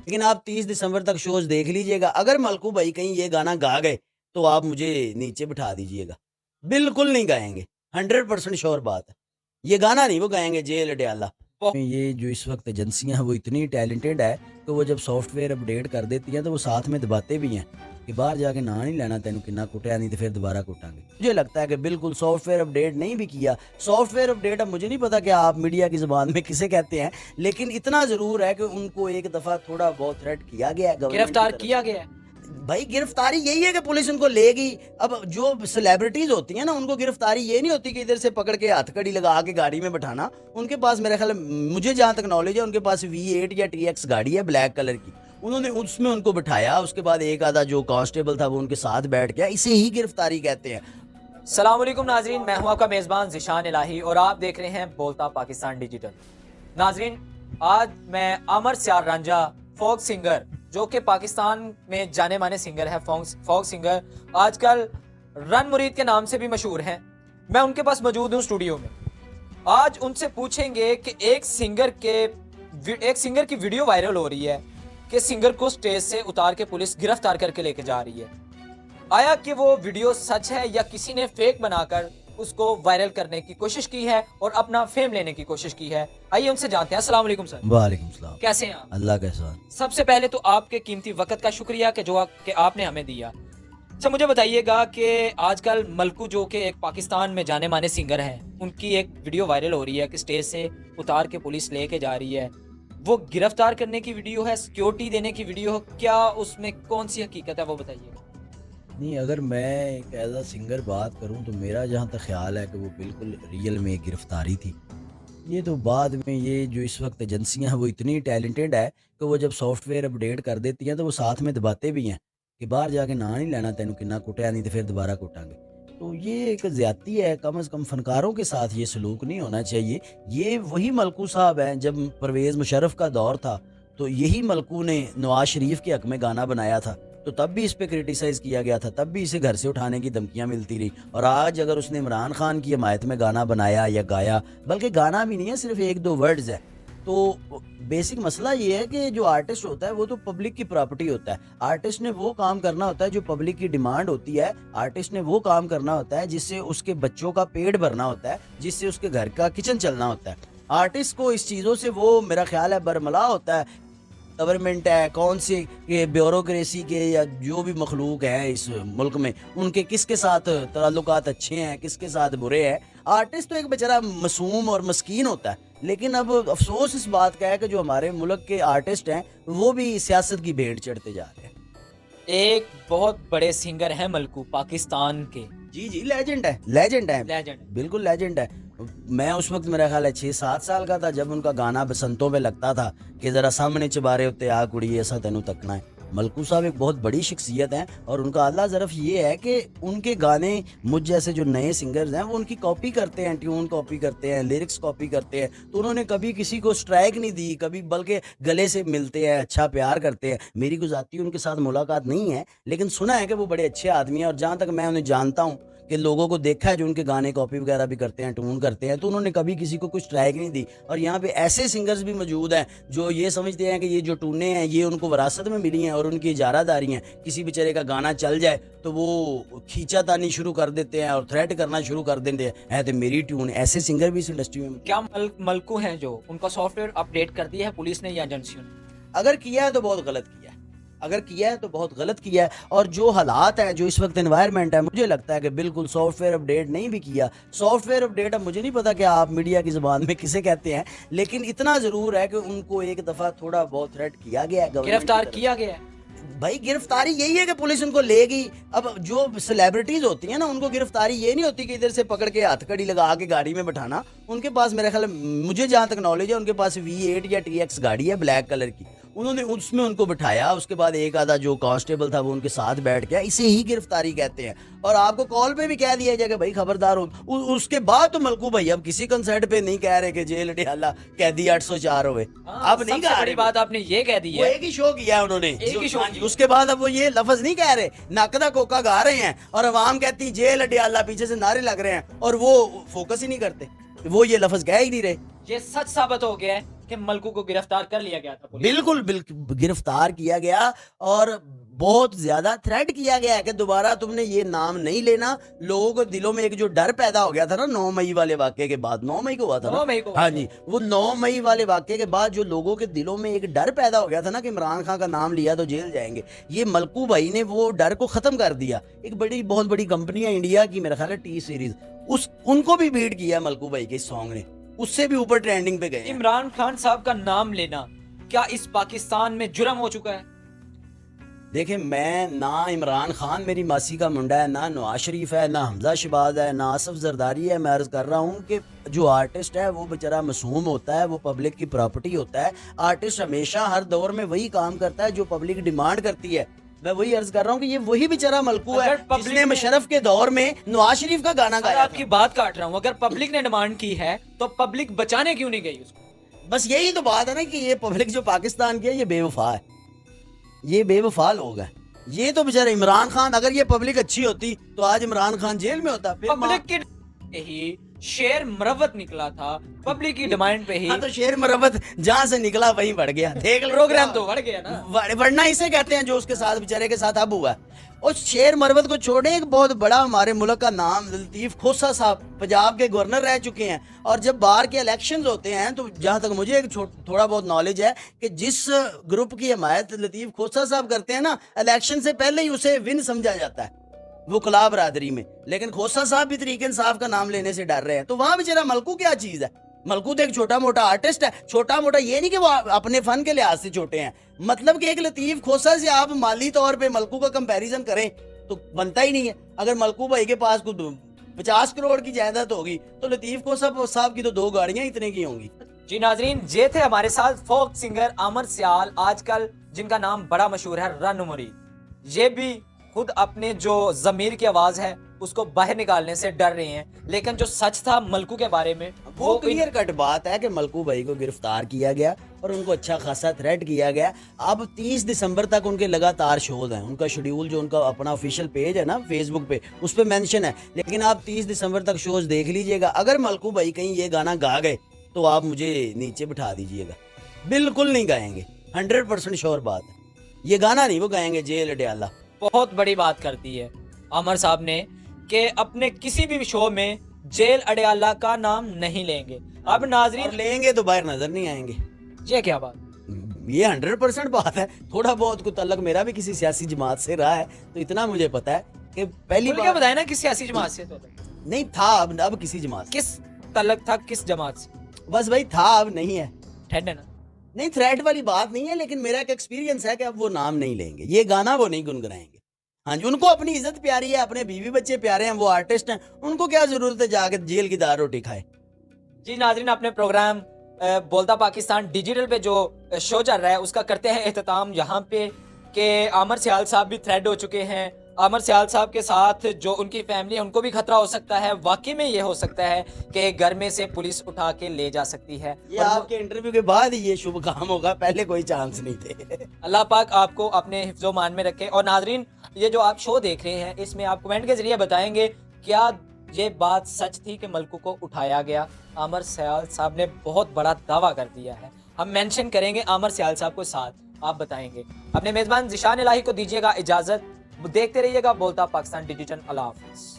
लेकिन आप 30 दिसंबर तक शोज देख लीजिएगा। अगर मलकू भाई कहीं ये गाना गा गए तो आप मुझे नीचे बिठा दीजिएगा। बिल्कुल नहीं गाएंगे, 100% श्योर बात है। ये गाना नहीं वो गाएंगे जेल अडयाला। ये जो इस वक्त एजेंसियां हैं वो इतनी टैलेंटेड है कि वो जब सॉफ्टवेयर अपडेट कर देती हैं तो वो साथ में दबाते भी हैं कि बाहर जाके ना नहीं लेना तेन किन्ना कुटिया नहीं तो फिर दोबारा कुटांगे। मुझे लगता है कि बिल्कुल सॉफ्टवेयर अपडेट नहीं भी किया। सॉफ्टवेयर अपडेट अब मुझे नहीं पता कि आप मीडिया की ज़बान में किसे कहते हैं, लेकिन इतना ज़रूर है कि उनको एक दफ़ा थोड़ा बहुत थ्रेट किया गया है, गिरफ्तार किया गया है। भाई गिरफ्तारी यही है कि पुलिस उनको लेगी। अब जो सेलिब्रिटीज होती हैं ना, उनको गिरफ्तारी ये नहीं होती कि इधर से पकड़ के हथकड़ी लगा के गाड़ी में बैठाना। उनके पास मेरे ख्याल मुझे जहां तक नॉलेज है उनके पास V8 या TX गाड़ी है ब्लैक कलर की। उन्होंने उसमें उनको बिठाया, उसके बाद एक आधा जो कांस्टेबल था वो उनके साथ बैठ गया। इसे ही गिरफ्तारी कहते हैं। सलाम अलैकुम नाजरीन, मैं हूं आपका मेज़बान ज़िशान इलाही और आप देख रहे हैं बोलता पाकिस्तान डिजिटल। नाजरीन, आज मैं अमर सियार रांझा फोक सिंगर, जो कि पाकिस्तान में जाने माने सिंगर है, फोक सिंगर, आजकल रन मुरीद के नाम से भी मशहूर हैं। मैं उनके पास मौजूद हूँ स्टूडियो में। आज उनसे पूछेंगे कि एक सिंगर की वीडियो वायरल हो रही है कि सिंगर को स्टेज से उतार के पुलिस गिरफ्तार करके लेके जा रही है। आया कि वो वीडियो सच है या किसी ने फेक बनाकर उसको वायरल करने की कोशिश की है और अपना फेम लेने की कोशिश की है। आइए उनसे जानते हैं। अस्सलाम वालेकुम सर। वालेकुम सलाम। कैसे हैं आप? अल्लाह का एहसान। सबसे पहले तो आपके कीमती वक्त का शुक्रिया कि कि आपने हमें दिया। अच्छा, मुझे बताइएगा कि आजकल मलकू, जो कि एक पाकिस्तान में जाने माने सिंगर हैं, उनकी एक वीडियो वायरल हो रही है कि स्टेज से उतार के पुलिस लेके जा रही है। वो गिरफ्तार करने की वीडियो है, सिक्योरिटी देने की वीडियो है, क्या उसमें कौन सी हकीकत है वो बताइए। नहीं, अगर मैं एक एज अ सिंगर बात करूं तो मेरा जहां तक ख्याल है कि वो बिल्कुल रियल में गिरफ्तारी थी। ये तो बाद में ये जो इस वक्त एजेंसियां हैं वो इतनी टैलेंटेड है कि वो जब सॉफ्टवेयर अपडेट कर देती हैं तो वो साथ में दबाते भी हैं कि बाहर जाके ना नहीं लेना तेन किन्ना कुटिया नहीं तो फिर दोबारा कुटांगे। तो ये एक ज्यादती है। कम से कम फनकारों के साथ ये सलूक नहीं होना चाहिए। ये वही मलकू साहब हैं, जब परवेज़ मुशर्रफ का दौर था तो यही मलकू ने नवाज शरीफ के हक में गाना बनाया था। तो तब भी इस पे क्रिटिसाइज किया गया था, तब भी इसे घर से उठाने की धमकियां मिलती रही। और आज अगर उसने इमरान खान की हमायत में गाना बनाया या गाया, बल्कि गाना भी नहीं है, सिर्फ एक दो वर्ड्स है, तो बेसिक मसला ये है कि जो आर्टिस्ट होता है वो तो पब्लिक की प्रॉपर्टी होता है। आर्टिस्ट ने वो काम करना होता है जो पब्लिक की डिमांड होती है। आर्टिस्ट ने वो काम करना होता है जिससे उसके बच्चों का पेट भरना होता है, जिससे उसके घर का किचन चलना होता है। आर्टिस्ट को इस चीज़ों से वो मेरा ख्याल है बरमला होता है। गवर्नमेंट है, कौन सी ब्यूरोक्रेसी के या जो भी मखलूक है इस मुल्क में, उनके किसके साथ ताल्लुकात अच्छे हैं, किसके साथ बुरे हैं। आर्टिस्ट तो एक बेचारा मासूम और मस्कीन होता है। लेकिन अब अफसोस इस बात का है कि जो हमारे मुल्क के आर्टिस्ट हैं वो भी सियासत की भेंट चढ़ते जा रहे हैं। एक बहुत बड़े सिंगर हैं मलकू, पाकिस्तान के। जी जी, लेजेंड है, लेजेंड है, लेजेंड। बिल्कुल लेजेंड है। मैं उस वक्त मेरा ख्याल है 6-7 साल का था जब उनका गाना बसंतों पे लगता था कि जरा सामने चबारे उत्ते आ कुड़ी ऐसा तेनू तकना है। मलकू साहब एक बहुत बड़ी शख्सियत हैं और उनका अल्लाह ज़रफ़ ये है कि उनके गाने मुझ जैसे जो नए सिंगर्स हैं वो उनकी कॉपी करते हैं, ट्यून कॉपी करते हैं, लिरिक्स कॉपी करते हैं। तो उन्होंने कभी किसी को स्ट्राइक नहीं दी, कभी, बल्कि गले से मिलते हैं, अच्छा प्यार करते हैं। मेरी कोई ज़ाती उनके साथ मुलाकात नहीं है, लेकिन सुना है कि वो बड़े अच्छे आदमी हैं। और जहाँ तक मैं उन्हें जानता हूँ कि लोगों को देखा है जो उनके गाने कॉपी वगैरह भी करते हैं, ट्यून करते हैं, तो उन्होंने कभी किसी को कुछ स्ट्राइक नहीं दी। और यहाँ पे ऐसे सिंगर्स भी मौजूद हैं जो ये समझते हैं कि ये जो टूने हैं ये उनको विरासत में मिली हैं और उनकी इजारादारी हैं। किसी बेचारे का गाना चल जाए तो वो खींचातानी शुरू कर देते हैं और थ्रेट करना शुरू कर देते हैं, है तो मेरी ट्यून। ऐसे सिंगर भी इस इंडस्ट्री में क्या मलकू हैं जो उनका सॉफ्टवेयर अपडेट कर दिया है पुलिस ने या एजेंसियों ने? अगर किया है तो बहुत गलत किया है, अगर किया है तो बहुत गलत किया है। और जो हालात हैं, जो इस वक्त एनवायरनमेंट है, मुझे लगता है कि बिल्कुल सॉफ्टवेयर अपडेट नहीं भी किया। सॉफ्टवेयर अपडेट अब मुझे नहीं पता कि आप मीडिया की ज़बान में किसे कहते हैं, लेकिन इतना ज़रूर है कि उनको एक दफ़ा थोड़ा बहुत थ्रेट किया गया है, गिरफ्तार किया गया है। भाई गिरफ्तारी यही है कि पुलिस उनको लेगी। अब जो सेलिब्रिटीज होती हैं ना, उनको गिरफ्तारी ये नहीं होती कि इधर से पकड़ के हथकड़ी लगा के गाड़ी में बैठाना। उनके पास मेरा ख्याल मुझे जहां तक नॉलेज है उनके पास V8 या TX गाड़ी है ब्लैक कलर की। उन्होंने उसमें उनको बिठाया, उसके बाद एक आधा जो कांस्टेबल था वो उनके साथ बैठ गया। इसे ही गिरफ्तारी कहते हैं। और आपको कॉल पे भी कह दिया जाएगा भाई खबरदार हो। उसके बाद तो मलकू भाई अब किसी कंसर्ट पे नहीं कह रहे कि जेल अडयाला कैदी 804 हुए। अब नहीं कह रहे। बात आपने ये कह दी है, एक ही शो किया उन्होंने, एक ही शो किया। उसके बाद अब वो ये लफ्ज नहीं कह रहे, नकदा कोका गा रहे हैं और अवाम कहती जेल अडयाला, पीछे से नारे लग रहे हैं और वो फोकस ही नहीं करते, वो ये लफ्ज कह ही नहीं रहे। ये सच साबित हो गया है कि मलकू को गिरफ्तार कर लिया गया था पुलिस? बिल्कुल बिल्कुल गिरफ्तार किया गया और बहुत ज्यादा थ्रेट किया गया है कि दोबारा तुमने ये नाम नहीं लेना। लोगों के दिलों में एक जो डर पैदा हो गया था ना 9 मई वाले वाक्य के बाद, 9 मई को हुआ था 9 ना, मई को। हाँ जी, वो 9 मई वाले वाक्य के बाद जो लोगों के दिलों में एक डर पैदा हो गया था ना कि इमरान खान का नाम लिया तो जेल जाएंगे, ये मलकू भाई ने वो डर को खत्म कर दिया। एक बहुत बड़ी कंपनी है इंडिया की, मेरा ख्याल है टी सीरीज, उनको भी बीट किया मलकू भाई के सॉन्ग ने, उससे भी ऊपर ट्रेंडिंग पे गए। इमरान खान साहब का नाम लेना क्या इस पाकिस्तान में जुर्म हो चुका है? देखिए, मैं ना इमरान खान मेरी मासी का मुंडा है, ना नवाज शरीफ है, ना हमजा शहबाज है, ना आसफ जरदारी है। मैं अर्ज कर रहा हूँ कि जो आर्टिस्ट है वो बेचारा मासूम होता है, वो पब्लिक की प्रॉपर्टी होता है। आर्टिस्ट हमेशा हर दौर में वही काम करता है जो पब्लिक डिमांड करती है। मैं वही अर्ज कर रहा हूँ कि ये वही बेचारा मलकू है जिसने मुशर्रफ के दौर में नवाज शरीफ का गाना गाया। आपकी बात काट रहा हूँ, अगर पब्लिक ने डिमांड की है तो पब्लिक बचाने क्यों नहीं गई उसको? बस यही तो बात है ना कि ये पब्लिक जो पाकिस्तान की है ये बेवफा है, ये बेवफा लोग हैं। ये तो बेचारा इमरान खान, अगर ये पब्लिक अच्छी होती तो आज इमरान खान जेल में होता। पब्लिक की ही शेर मरवत निकला था, पब्लिक की डिमांड पे ही। हाँ, तो शेर मरवत जहाँ से निकला वहीं बढ़ गया। देख लो, प्रोग्राम तो बढ़ गया ना। बढ़ना इसे कहते हैं जो उसके साथ बेचारे के साथ अब हुआ है। और शेर मरवत को छोड़े, एक बहुत बड़ा हमारे मुल्क का नाम लतीफ खोसा साहब पंजाब के गवर्नर रह चुके हैं, और जब बाहर के इलेक्शंस होते हैं तो जहाँ तक मुझे एक थोड़ा बहुत नॉलेज है कि जिस ग्रुप की हमायत लतीफ खोसा साहब करते हैं ना, इलेक्शन से पहले ही उसे विन समझा जाता है वो कला बरादरी में। लेकिन खोसा साहब भी तरीके इंसाफ का नाम लेने से डर रहे हैं। तो वहां बेचारा मलकू क्या चीज है? मलकू तो एक छोटा मोटा आर्टिस्ट है। छोटा मोटा ये नहीं कि वो अपने फन के लिहाज से छोटे हैं, मतलब कि एक लतीफ खोसा से आप माली तौर पे मलकू का कंपैरिजन करें तो बनता ही नहीं है। अगर मलकू भाई के पास कुछ 50 करोड़ की जायदाद होगी तो लतीफ खोसा साहब की तो 2 गाड़ियां इतने की होंगी। जी नाजरीन, ये थे हमारे साथ फोक सिंगर आमर सियाल, आजकल जिनका नाम बड़ा मशहूर है रन मुरीद। ये भी खुद अपने जो जमीर की आवाज है उसको बाहर निकालने से डर रहे हैं, लेकिन जो सच था मलकू के बारे में वो क्लियर कट बात है कि मलकू भाई को गिरफ्तार किया गया और उनको अच्छा खासा थ्रेट किया गया। अब 30 दिसंबर तक उनके लगातार शोज हैं। उनका शेड्यूल जो उनका अपना ऑफिशियल पेज है ना फेसबुक पे, उस पर मेंशन है, लेकिन आप 30 दिसंबर तक शोज देख लीजिएगा। अगर मलकू भाई कहीं ये गाना गा गए तो आप मुझे नीचे बिठा दीजिएगा, बिल्कुल नहीं गाएंगे, 100% श्योर बात है। ये गाना नहीं वो गाएंगे जेल अडयाला। बहुत बड़ी बात कर दी है आमर साहब ने कि अपने किसी भी शो में जेल अडयाला का नाम नहीं लेंगे। अब नाजरीन लेंगे तो बाहर नजर नहीं आएंगे। ये क्या बात? ये 100% बात है। थोड़ा बहुत को तल्लक मेरा भी किसी सियासी जमात से रहा है, तो इतना मुझे पता है कि पहली बार बताया ना किस सियासी जमात से तो नहीं था, अब किसी जमात। किस तल्लक था, किस जमात से? बस भाई था, अब नहीं है। ठंड है ना, नहीं थ्रेट वाली बात नहीं है, लेकिन मेरा एक एक्सपीरियंस है कि अब वो नाम नहीं लेंगे, ये गाना वो नहीं गुनगुनाएंगे। हाँ जी, उनको अपनी इज्जत प्यारी है, अपने बीवी बच्चे प्यारे हैं, वो आर्टिस्ट हैं, उनको क्या जरूरत है जाके जेल की दाल रोटी खाए। जी नाजरीन, अपने प्रोग्राम बोलता पाकिस्तान डिजिटल पे जो शो चल रहा है उसका करते हैं एहतमाम यहाँ पे कि आमर सियाल साहब भी थ्रेड हो चुके हैं। आमर सियाल साहब के साथ जो उनकी फैमिली है उनको भी खतरा हो सकता है। वाकई में ये हो सकता है कि घर में से पुलिस उठा के ले जा सकती है। ये आपके इंटरव्यू के बाद ही ये शुभ काम होगा, पहले कोई चांस नहीं थे। अल्लाह पाक आपको अपने हिफ्ज़ो मान में रखे। और नाजरीन, ये जो आप शो देख रहे हैं इसमें आप कमेंट के जरिए बताएंगे क्या ये बात सच थी कि मलकू को उठाया गया। आमर सियाल साहब ने बहुत बड़ा दावा कर दिया है, हम मेंशन करेंगे आमर सियाल साहब को साथ, आप बताएंगे। अपने मेज़बान ज़िशान इलाही को दीजिएगा इजाज़त, देखते रहिएगा बोलता पाकिस्तान डिजिटल। अल्लाह हाफ़िज़।